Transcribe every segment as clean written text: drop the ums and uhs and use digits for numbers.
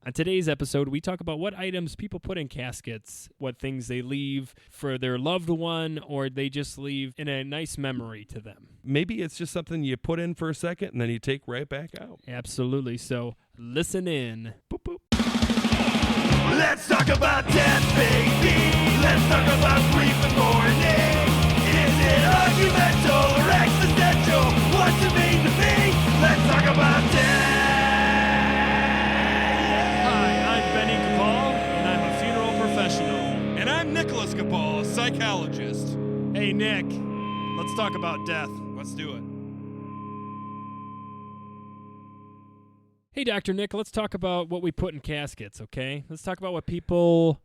On today's episode, we talk about what items people put in caskets, what things they leave for their loved one, or they just leave in a nice memory to them. Maybe it's just something you put in for a second and then you take right back out. Absolutely. So listen in. Boop, boop. Let's talk about death, baby. Let's talk about grief and mourning. Is it argumental or existential? What's it mean to me? Let's talk about death. Hi, I'm Benny Capal, and I'm a funeral professional. And I'm Nicholas Capal, a psychologist. Hey, Nick, let's talk about death. Let's do it. Hey, Dr. Nick, let's talk about what we put in caskets, okay? Let's talk about what people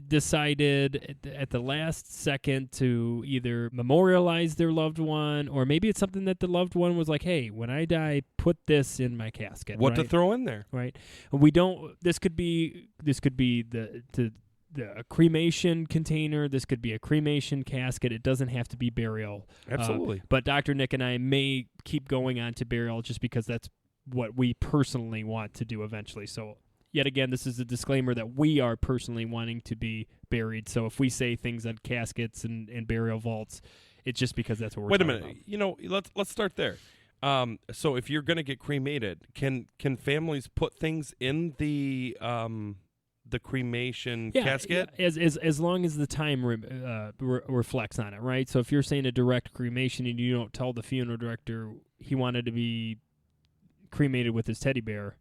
decided at the last second to either memorialize their loved one, or maybe it's something that the loved one was like, hey, when I die, put this in my casket. What right? to throw in there? Right. We don't. This could be the cremation container. This could be a cremation casket. It doesn't have to be burial. Absolutely. But Dr. Nick and I may keep going on to burial just because that's what we personally want to do eventually. So yet again, this is a disclaimer that we are personally wanting to be buried. So if we say things on caskets and burial vaults, it's just because that's what we're Wait a talking minute. about. You know, let's start there. So if you're going to get cremated, can families put things in the cremation casket? Yeah, as long as the time reflects on it, right? So if you're saying a direct cremation and you don't tell the funeral director he wanted to be cremated with his teddy bear,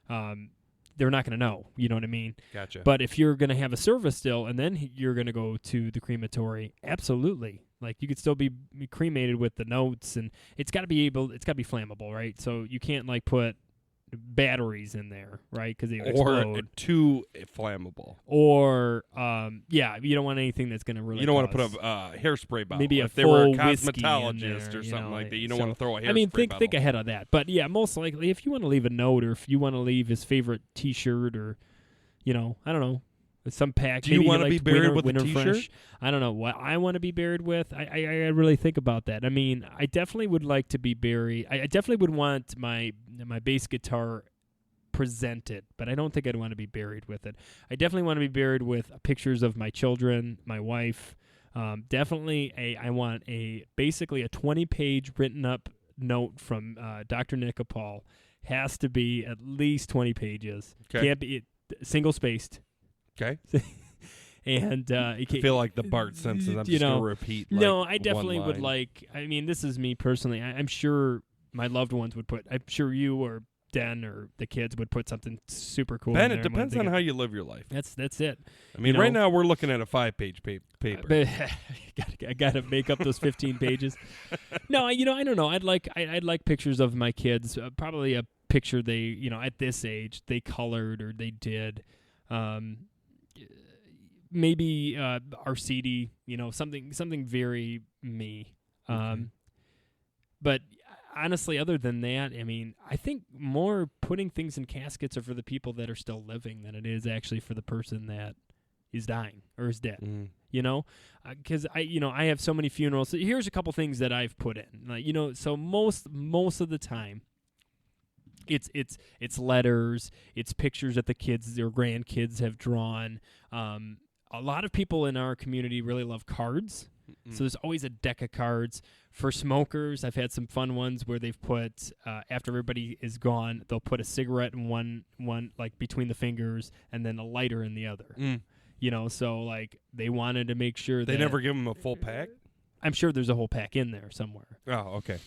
they're not going to know. You know what I mean? Gotcha. But if you're going to have a service still, and then you're going to go to the crematory, absolutely. Like, you could still be cremated with the notes, and it's got to be flammable, right? So you can't like put batteries in there, right? Because they explode. Or too flammable. Or you don't want anything that's going to really. You don't want to cause put a hairspray bottle. maybe a if they were a full whiskey in cosmetologist there, or something like that. You don't so, want to throw a hairspray I mean, bottle. think ahead of that. But yeah, most likely, if you want to leave a note, or if you want to leave his favorite T-shirt, or I don't know, some pack. Do you want to be buried with a T-shirt? Fresh. I don't know what I want to be buried with. I really think about that. I mean, I definitely would like to be buried. I definitely would want my bass guitar presented, but I don't think I'd want to be buried with it. I definitely want to be buried with pictures of my children, my wife. Definitely I want basically a 20-page written up note from Dr. Nick Capal. Has to be at least 20 pages. Okay. Can't be single spaced. Okay. And I feel like the Bart Simpson. I'm just going to repeat. Like, no, I definitely one would line. like. I mean, this is me personally. I'm sure my loved ones would put. I'm sure you or Den or the kids would put something super cool. Ben, in it there depends on how you live your life. That's it. I mean, right now we're looking at a 5-page paper. But I gotta make up those 15 pages. No, I don't know. I'd like pictures of my kids. Probably a picture they, at this age they colored or they did. Maybe our CD, something very me. But honestly, other than that, I mean, I think more putting things in caskets are for the people that are still living than it is actually for the person that is dying or is dead. Because I have so many funerals. So here's a couple things that I've put in. Like, so most of the time, it's letters, it's pictures that the kids or grandkids have drawn. A lot of people in our community really love cards. So there's always a deck of cards. For smokers, I've had some fun ones where they've put, after everybody is gone, they'll put a cigarette in one like between the fingers and then a lighter in the other. So like they wanted to make sure They that never give them a full pack? I'm sure there's a whole pack in there somewhere. Oh, okay.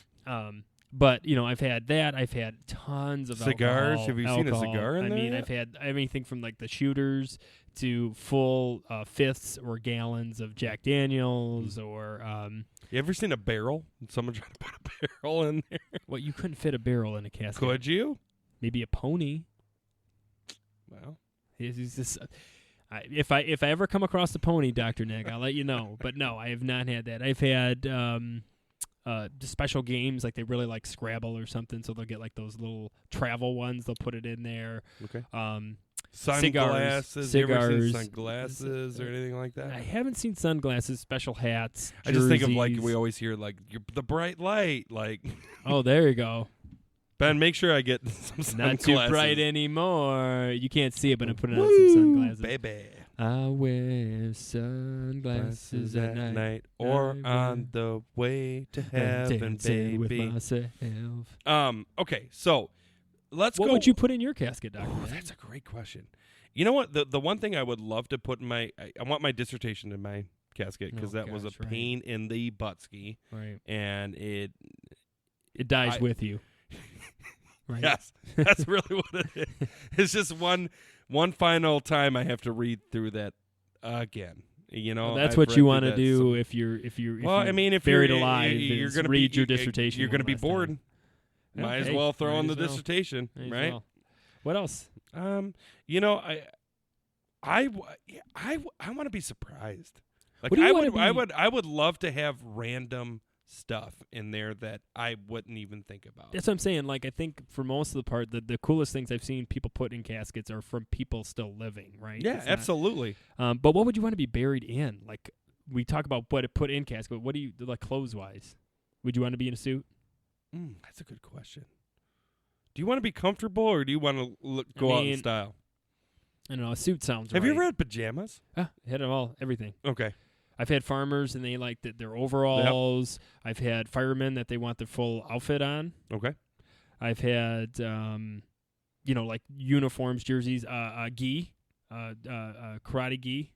But, I've had that. I've had tons of cigars. alcohol. Have you seen a cigar in there? I mean, yet? I've had anything from like the shooters to full fifths or gallons of Jack Daniels or You ever seen a barrel? Someone trying to put a barrel in there? well, you couldn't fit a barrel in a casket. Could you? Maybe a pony. Well, It's just, if I ever come across a pony, Dr. Nick, I'll let you know. But no, I have not had that. I've had special games, like they really like Scrabble or something, so they'll get like those little travel ones. They'll put it in there. Okay. Cigars. You ever seen sunglasses or anything like that? I haven't seen sunglasses, special hats. I just think of like jerseys. we always hear like the bright light, like. Oh, there you go. Ben, make sure I get some sunglasses. Not too bright anymore. You can't see it, but I'm putting on some sunglasses. Baby. I wear sunglasses at night. Or on the way to heaven, dancing with baby. myself. Okay, so let's go. What would you put in your casket, Doctor? Oh, that's a great question. You know what? The one thing I would love to put in I want my dissertation in my casket because that was a pain in the butt-ski. Right. And it dies with you. Right. Yes, that's really what it is. It's just one final time I have to read through that again. You know, well, that's I've what read you through want to that do if you're well, I mean, if buried you're alive, you're is going to read your dissertation. You're going to be last bored. time. Might as Okay, well throw might in the as well. dissertation, Might as right? well. What else? You know, I want to be surprised. Like What do you wanna be? I would love to have random stuff in there that I wouldn't even think about. That's what I'm saying. Like, I think for most of the part, the coolest things I've seen people put in caskets are from people still living, right? Yeah, It's not- absolutely. but what would you want to be buried in? Like, we talk about what it put in casket. What do you, like, clothes-wise? Would you want to be in a suit? That's a good question. Do you want to be comfortable or do you want to go out in style? I don't know. A suit sounds Have right. you ever had pajamas? Had it all, everything. Okay. I've had farmers, and they like their overalls. Yep. I've had firemen that they want their full outfit on. Okay. I've had, like uniforms, jerseys, gi, karate gi.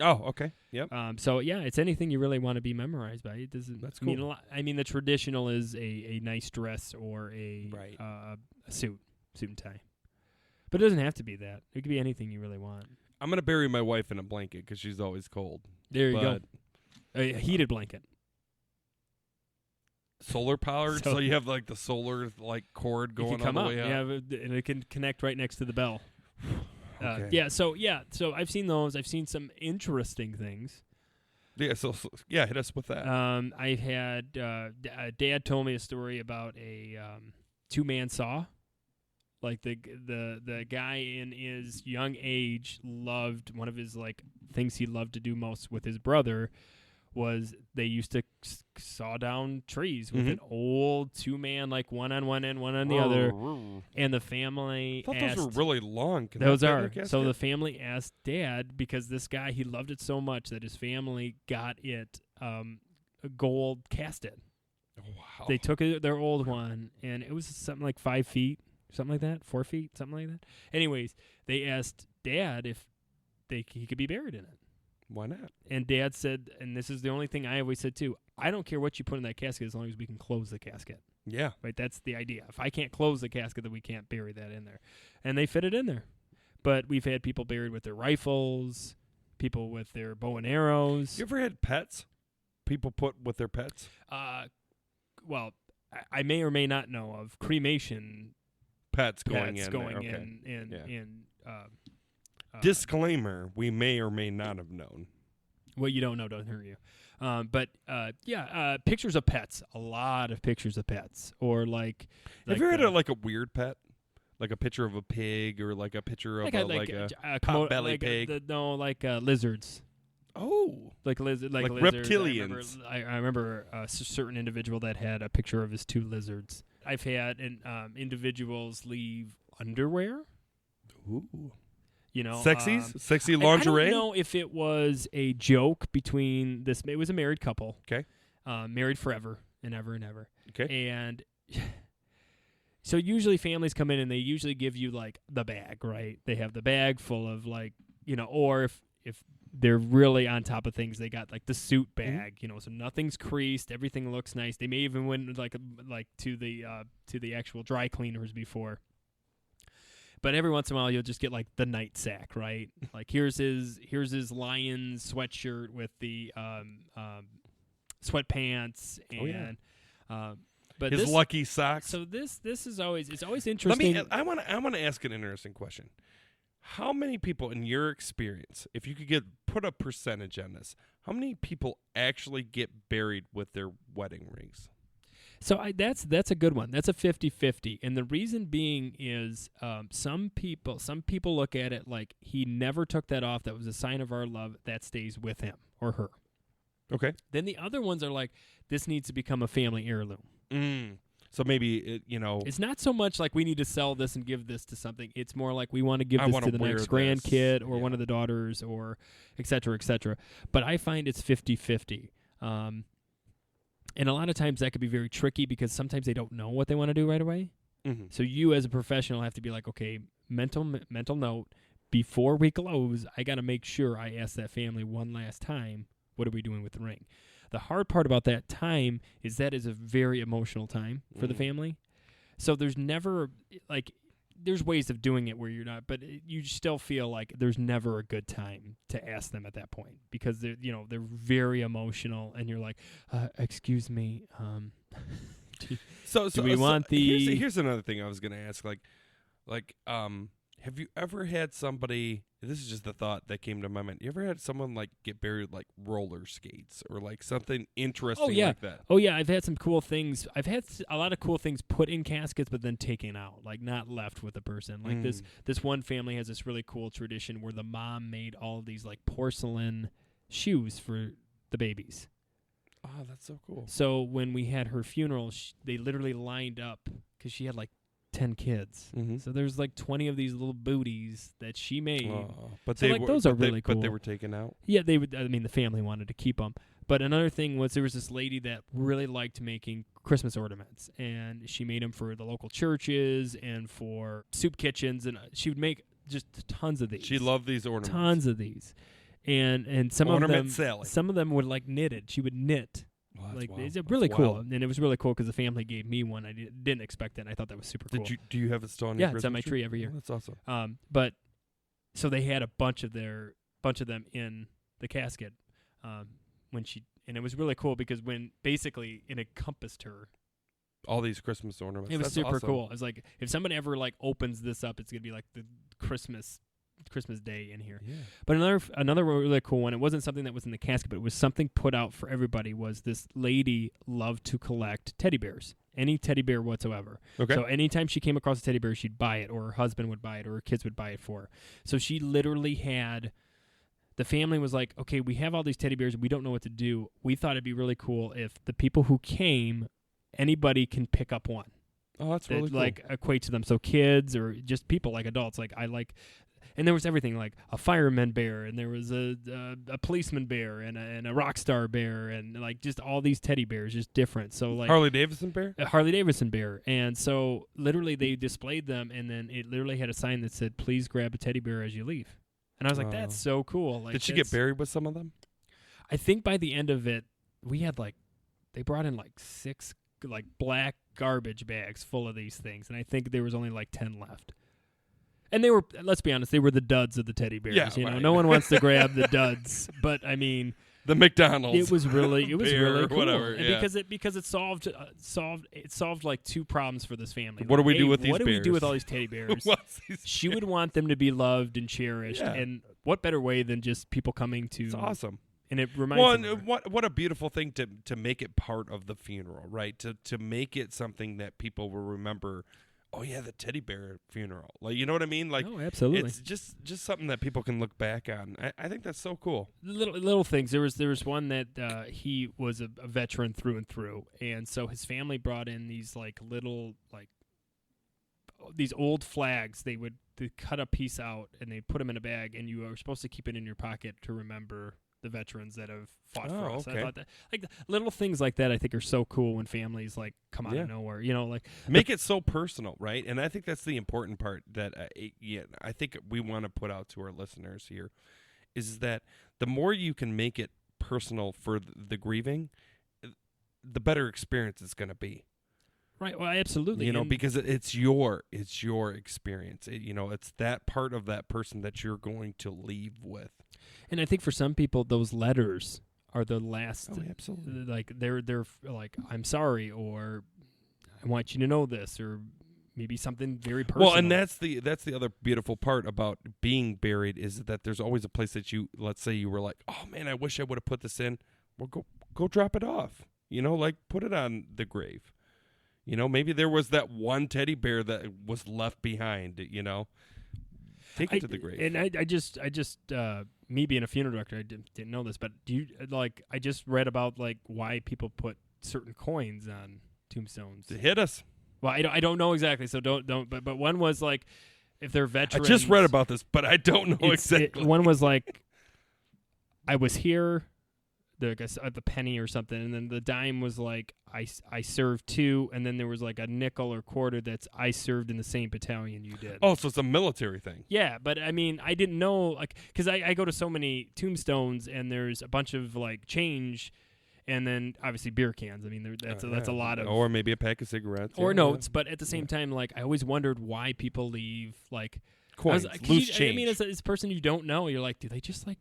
Oh, okay. Yep. So yeah, it's anything you really want to be memorized by. It doesn't. That's cool. I mean, the traditional is a nice dress or a suit and tie, but it doesn't have to be that. It could be anything you really want. I'm gonna bury my wife in a blanket because she's always cold. There you go. A heated blanket. Solar powered, so you have like the solar cord going all the way up. Yeah, and it can connect right next to the bell. Okay. So I've seen those. I've seen some interesting things. Yeah, so hit us with that. I had Dad told me a story about a 2-man saw. Like the guy in his young age loved one of his things he loved to do most with his brother was they used to saw down trees with an old 2-man, one on one end, one on the other, and the family. I thought those were really long. Those are. So the family asked Dad because this guy he loved it so much that his family got it a gold casted. Oh, wow. They took their old one and it was something like 5 feet. Something like that, 4 feet, something like that. Anyways, they asked Dad if he could be buried in it. Why not? And Dad said, and this is the only thing I always said too, I don't care what you put in that casket as long as we can close the casket. Yeah. Right, that's the idea. If I can't close the casket, then we can't bury that in there. And they fit it in there. But we've had people buried with their rifles, people with their bow and arrows. You ever had pets? People put with their pets? Well, I may or may not know of cremation pets going in. Disclaimer: we may or may not have known. What you don't know don't hurt you. Pictures of pets. A lot of pictures of pets, or Have you ever had a weird pet, like a picture of a pig, or like a picture of a pot-belly pig? Lizards. Oh, like lizards. reptilians. I remember a certain individual that had a picture of his 2 lizards. I've had individuals leave underwear. Ooh. Sexy lingerie. I don't know if it was a joke between this. It was a married couple. Okay. Married forever and ever and ever. Okay. And so usually families come in and they usually give you the bag, right? They have the bag full of or if they're really on top of things, they got the suit bag, so nothing's creased, everything looks nice. They may even went to the actual dry cleaners before. But every once in a while, you'll just get the night sack, right? Here's his Lions sweatshirt with the sweatpants and but his lucky socks. So this is always interesting. I want to ask an interesting question. How many people in your experience, if you could put a percentage on this, how many people actually get buried with their wedding rings? So that's a good one. That's a 50-50. And the reason being is some people look at it like he never took that off. That was a sign of our love. That stays with him or her. Okay. Then the other ones are like, this needs to become a family heirloom. So maybe It's not so much like we need to sell this and give this to something. It's more like we want to give I this wanna to the wear next this. grandkid or Yeah. one of the daughters or et cetera, et cetera. But I find it's 50-50. And a lot of times that could be very tricky because sometimes they don't know what they want to do right away. Mm-hmm. So you as a professional have to be like, okay, mental note, before we close, I got to make sure I ask that family one last time, what are we doing with the ring? The hard part about that time is that is a very emotional time for the family. So there's never, like, there's ways of doing it where you're not, but you still feel like there's never a good time to ask them at that point because they're very emotional and you're like, excuse me, So do we want the? Here's another thing I was going to ask. Have you ever had somebody? This is just the thought that came to my mind. You ever had someone like get buried like roller skates or like something interesting like that? Oh yeah, I've had some cool things. I've had a lot of cool things put in caskets, but then taken out, like not left with the person. Like this one family has this really cool tradition where the mom made all of these like porcelain shoes for the babies. Oh, that's so cool. So when we had her funeral, they literally lined up because she had like 10 kids. Mm-hmm. So there's like 20 of these little booties that she made. But So, they like, were, those but are they- really cool. But they were taken out. Yeah, they would. I mean, the family wanted to keep them. But another thing was there was this lady that really liked making Christmas ornaments, and she made them for the local churches and for soup kitchens, and she would make just tons of these. She loved these ornaments. tons of these, and some Ornament of them, Sally. some of them were like knitted. She would knit. Wow, that's Like wild. it's That's really cool, wild. and it was really cool because the family gave me one. I didn't expect it, and I thought that was super cool. Do you have it still on Yeah, your it's on my Christmas tree every year. Oh, that's awesome. But so they had a bunch of them in the casket and it was really cool because when basically it encompassed her. All these Christmas ornaments. It was That's super awesome. cool. It's like if somebody ever like opens this up, it's gonna be like the Christmas day in here. Yeah. But another really cool one. It wasn't something that was in the casket, but it was something put out for everybody. Was this lady loved to collect teddy bears, any teddy bear whatsoever. Okay. So anytime she came across a teddy bear, she'd buy it, or her husband would buy it, or her kids would buy it for her. So she literally had. The family was like, okay, we have all these teddy bears, and we don't know what to do. We thought it'd be really cool if the people who came, anybody can pick up one Oh, that's that really cool. like equate to them. So kids or just people like adults, like I like. And there was everything like a fireman bear, and there was a policeman bear, and a rock star bear, and like just all these teddy bears, just different. So like Harley Davidson bear. a Harley Davidson bear, and so literally they displayed them, and then it literally had a sign that said, "Please grab a teddy bear as you leave." And I was like, "That's so cool!" Like, Did she get buried with some of them? I think by the end of it, we had like they brought in like 6 like black garbage bags full of these things, and I think there was only like 10 left. And they were, let's be honest, they were the duds of the teddy bears. Yeah, you know, right. no one wants to grab the duds, but I mean, The McDonald's. it was really bear or cool. whatever, And yeah. because it solved like 2 problems for this family. What do Like, we do A, with these What do we do bears? with all these teddy bears? What's these She bears? would want them to be loved and cherished, Yeah. and what better way than just people coming to? It's awesome. And it reminds Well, them and of her. what a beautiful thing to make it part of the funeral, right? To make it something that people will remember. Oh yeah, the teddy bear funeral. Like, you know what I mean? Like, Oh, absolutely. it's just something that people can look back on. I think that's so cool. Little things. There was one that he was a veteran through and through, and so his family brought in these like little like these old flags. They cut a piece out and they put them in a bag, and you are supposed to keep it in your pocket to remember the veterans that have fought for Oh, us. okay. I thought that like little things like that I think are so cool when families like come out Yeah. of nowhere. You know, like Make it so personal, right? And I think that's the important part that I think we want to put out to our listeners here is that the more you can make it personal for the grieving, the better experience it's going to be. right. Well, absolutely. You know, And- because it's your experience. It's that part of that person that you're going to leave with. And I think for some people, those letters are the last. Oh, absolutely. Like they're like, I'm sorry, or I want you to know this, or maybe something very personal. Well, and that's the other beautiful part about being buried is that there's always a place that let's say you were like, oh man, I wish I would have put this in. Well, go drop it off. You know, like put it on the grave. You know, maybe there was that one teddy bear that was left behind. You know, take it to the grave. And I just me being a funeral director, I didn't know this, but do you like? I just read about like why people put certain coins on tombstones. Hit us. Well, I don't know exactly, so don't. But one was like, if they're I veterans. just read about this, but I don't know exactly. One was like, I was here, the penny or something, and then the dime was like, I served too, and then there was like a nickel or quarter that's I served in the same battalion you did. Oh, so it's a military thing. Yeah, but I mean, I didn't know, like, because I go to so many tombstones, and there's a bunch of like change. And then obviously beer cans. I mean, that's a lot of, or maybe a pack of cigarettes, or notes. But at the same time, like I always wondered why people leave like coins, loose change. I mean, as a person you don't know, you're like, do they just like,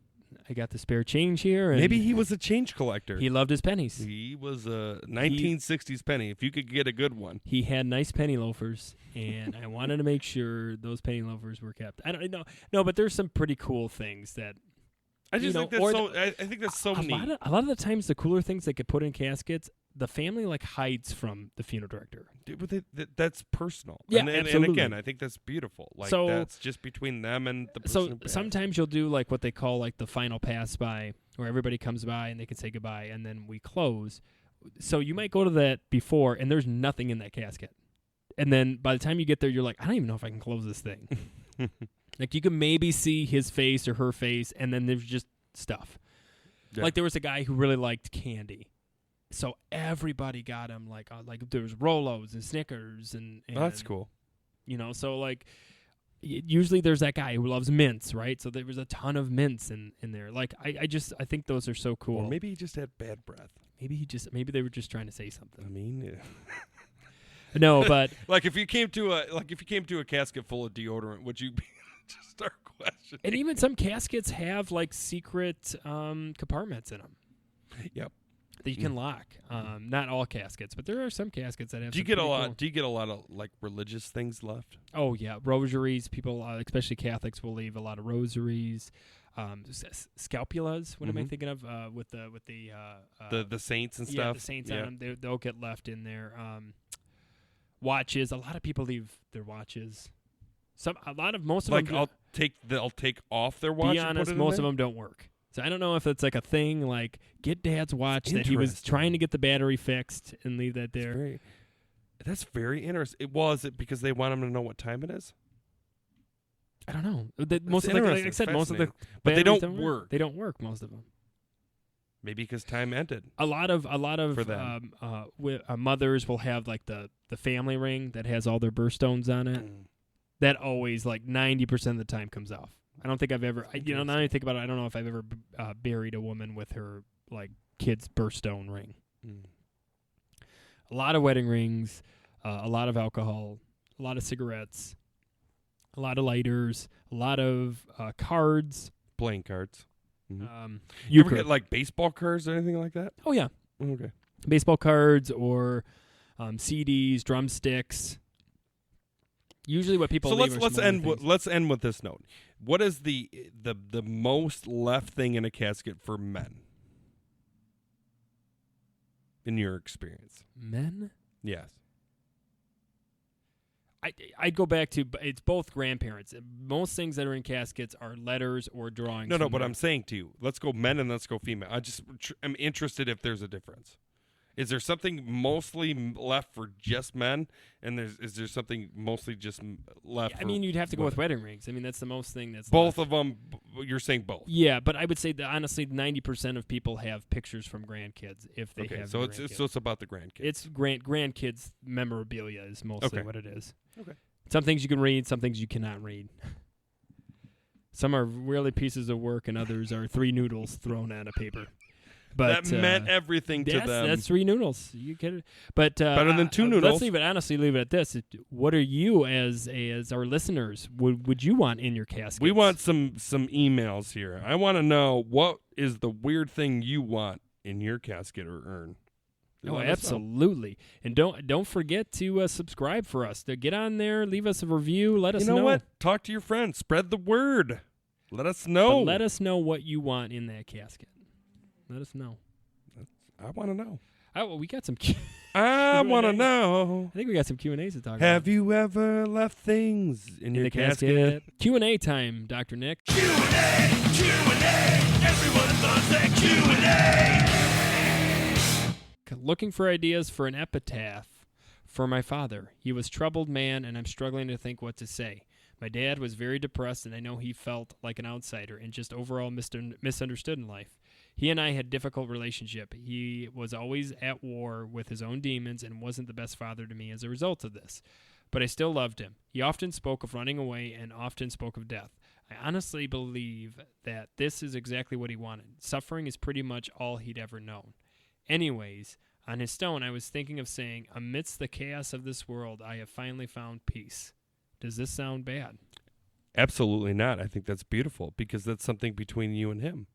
I got the spare change here? And maybe he was a change collector. He loved his pennies. He was a 1960s penny. If you could get a good one, he had nice penny loafers, and I wanted to make sure those penny loafers were kept. I don't know, no, but there's some pretty cool things that. I just think that's so. I think that's so neat. A lot of the times, the cooler things they could put in caskets, the family like hides from the funeral director. Dude, but that's personal. Yeah, and absolutely. And again, I think that's beautiful. Like So- that's just between them and the person. So who passed. sometimes you'll do like what they call like the final pass by, where everybody comes by and they can say goodbye, and then we close. So you might go to that before, and there's nothing in that casket. And then by the time you get there, you're like, I don't even know if I can close this thing. Like you can maybe see his face or her face, and then there's just stuff. Yeah. Like there was a guy who really liked candy, so everybody got him like there was Rolos and Snickers and Oh, that's cool. You know, so like usually there's that guy who loves mints, right? So there was a ton of mints in there. Like I think those are so cool. Or maybe he just had bad breath. Maybe they were just trying to say something. I mean, yeah. No, but like if you came to a casket full of deodorant, would you be just our question? and even some caskets have like secret compartments in them. Yep. That you can lock. Not all caskets, but there are some caskets that have. Do you some get a pretty lot? cool- Do you get a lot of like religious things left? Oh yeah, rosaries. People, especially Catholics, will leave a lot of rosaries. Scapulas. What am I Mhm. thinking of? With The saints and yeah, stuff. the saints Yeah. on them. They'll get left in there. Watches. A lot of people leave their watches. Most of Like them. I'll take off their watch. Be and honest, put it in most there? of them don't work. So I don't know if it's like a thing. Like get Dad's watch that he was interesting. trying to get the battery fixed and leave that That's there. That's very interesting. Was it because they want him to know what time it is? I don't know. Most of the, like I interesting. said, most of the But they batteries don't work. They don't work. Most of them. Maybe because time ended. A lot of For them. mothers will have like the family ring that has all their birthstones on it. That always like 90% of the time comes off. I don't think I've ever. Now that I think about it, I don't know if I've ever buried a woman with her like kid's birthstone ring. A lot of wedding rings, a lot of alcohol, a lot of cigarettes, a lot of lighters, a lot of cards. Playing cards. You ever get like baseball cards or anything like that? Oh yeah, Okay. baseball cards or CDs, drumsticks. Usually, what people So leave let's are smaller things. let's end with this note. What is the most left thing in a casket for men? In your experience, Men. yes. I'd go back to it's both grandparents. Most things that are in caskets are letters or drawings. No, from but their- I'm saying to you, let's go men and let's go female. I'm interested if there's a difference. Is there something mostly left for just men, and is there something mostly just left? I mean, you'd have to go with women? wedding rings. I mean, that's the most thing that's Both left. of them. You're saying both. Yeah, but I would say that honestly, 90% of people have pictures from grandkids if they Okay, have. so grandkids. it's about the grandkids. It's grandkids memorabilia is mostly Okay. what it is. Okay. Some things you can read, some things you cannot read. Some are really pieces of work, and others are 3 noodles thrown on a paper. But that meant everything to them. That's 3 noodles. You get it, but Better than 2 Let's noodles. leave it at this. What are you as our listeners? Would you want in your casket? We want some emails here. I want to know what is the weird thing you want in your casket or urn. Oh, Let us know. absolutely. And don't forget to subscribe for us. To get on there, leave us a review. Let us You know what? Talk to your friends. Spread the word. Let us know. But let us know what you want in that casket. Let us know. I want to know. Oh, well, we got some. I want to know. I think we got some Q&As to talk Have about. you ever left things in your the casket? Q&A time, Dr. Nick. Q&A, everyone loves that Q&A. Looking for ideas for an epitaph. for my father. He was a troubled man, and I'm struggling to think what to say. My dad was very depressed, and I know he felt like an outsider and just overall misunderstood in life. He and I had a difficult relationship. He was always at war with his own demons and wasn't the best father to me as a result of this. But I still loved him. He often spoke of running away and often spoke of death. I honestly believe that this is exactly what he wanted. Suffering is pretty much all he'd ever known. Anyways, on his stone, I was thinking of saying, amidst the chaos of this world, I have finally found peace. Does this sound bad? Absolutely not. I think that's beautiful because that's something between you and him.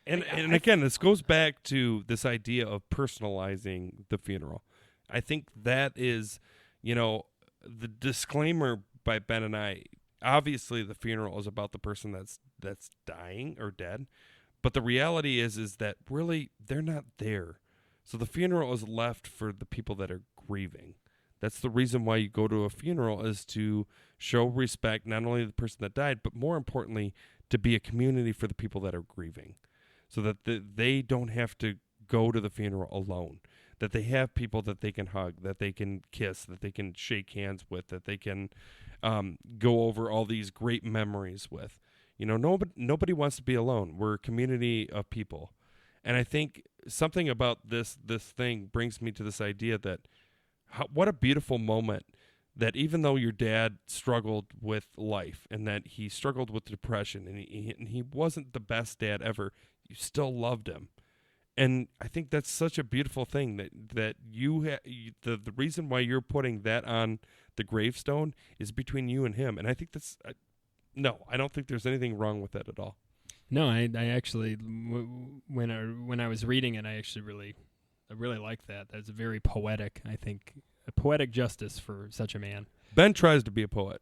And again, this goes back to this idea of personalizing the funeral. I think that is, the disclaimer by Ben and I. Obviously, the funeral is about the person that's dying or dead, but the reality is that really they're not there. So the funeral is left for the people that are grieving. That's the reason why you go to a funeral, is to show respect not only to the person that died, but more importantly, to be a community for the people that are grieving, so that they don't have to go to the funeral alone, that they have people that they can hug, that they can kiss, that they can shake hands with, that they can go over all these great memories with. Nobody wants to be alone. We're a community of people. And I think something about this thing brings me to this idea that what a beautiful moment that even though your dad struggled with life and that he struggled with depression and he wasn't the best dad ever, you still loved him. And I think that's such a beautiful thing that the reason why you're putting that on the gravestone is between you and him. And I think no, I don't think there's anything wrong with that at all. No, I actually, when I was reading it, I really like that. That's very poetic, I think. A poetic justice for such a man. Ben tries to be a poet.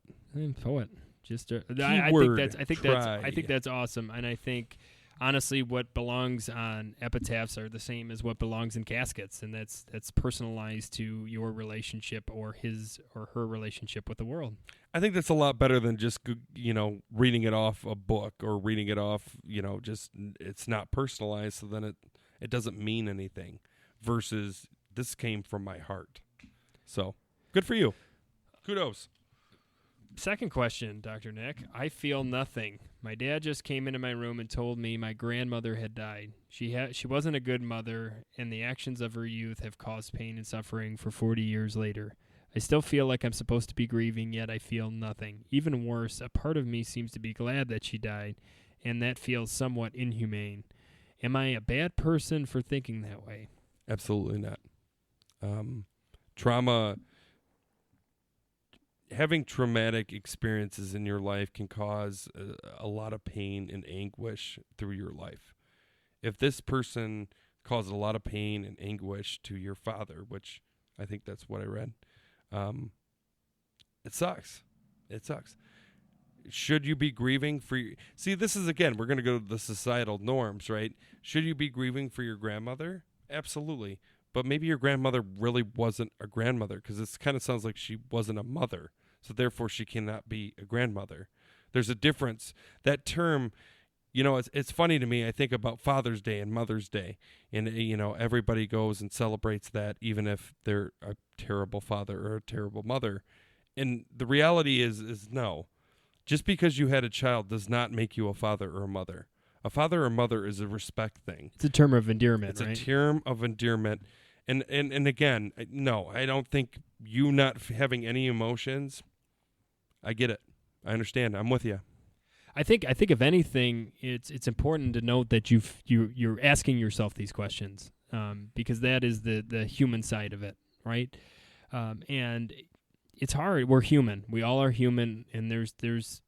Poet. I think that's awesome. And I think, honestly, what belongs on epitaphs are the same as what belongs in caskets, and that's personalized to your relationship or his or her relationship with the world. I think that's a lot better than just reading it off a book or reading it off just it's not personalized, so then it doesn't mean anything. Versus this came from my heart. So good for you. Kudos. Second question, Dr. Nick. I feel nothing. My dad just came into my room and told me my grandmother had died. She wasn't a good mother, and the actions of her youth have caused pain and suffering for 40 years later. I still feel like I'm supposed to be grieving, yet I feel nothing. Even worse, a part of me seems to be glad that she died, and that feels somewhat inhumane. Am I a bad person for thinking that way? Absolutely not. Trauma, having traumatic experiences in your life can cause a lot of pain and anguish through your life. If this person caused a lot of pain and anguish to your father, which I think that's what I read, it sucks. It sucks. Should you be grieving for see, this is, again, we're going to go to the societal norms, right? Should you be grieving for your grandmother? Absolutely. But maybe your grandmother really wasn't a grandmother, because it kind of sounds like she wasn't a mother. So therefore she cannot be a grandmother. There's a difference. That term, it's funny to me. I think about Father's Day and Mother's Day, and everybody goes and celebrates that, even if they're a terrible father or a terrible mother. And the reality is no. Just because you had a child does not make you a father or a mother. A father or mother is a respect thing. It's a term of endearment, right? It's a term of endearment. And again, no, I don't think you not having any emotions, I get it. I understand. I'm with you. I think if anything, it's important to note that you're asking yourself these questions, because that is the human side of it, right? And it's hard. We're human. We all are human, and there's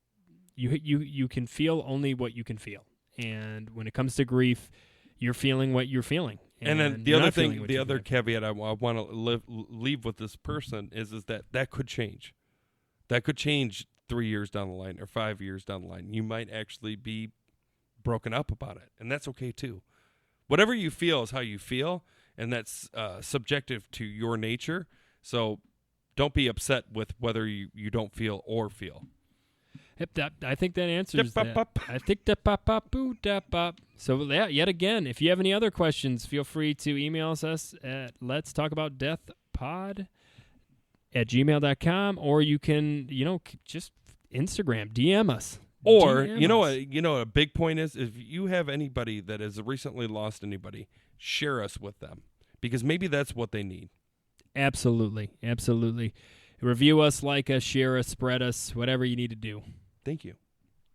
you can feel only what you can feel. And when it comes to grief, you're feeling what you're feeling. And then the other thing, the other caveat I want to leave with this person is that could change. That could change 3 years down the line or 5 years down the line. You might actually be broken up about it, and that's okay too. Whatever you feel is how you feel, and that's subjective to your nature. So don't be upset with whether you don't feel or feel. I think that answers that. I think that So yet again, if you have any other questions, feel free to email us at letstalkaboutdeathpod @gmail.com, or you can, just Instagram, DM us. Or DM you know us. what? You know what a big point is. If you have anybody that has recently lost anybody, share us with them because maybe that's what they need. Absolutely. Review us, like us, share us, spread us, whatever you need to do. Thank you.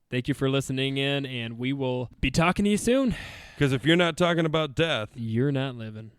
Thank you for listening in, and we will be talking to you soon. Because if you're not talking about death, You're not living.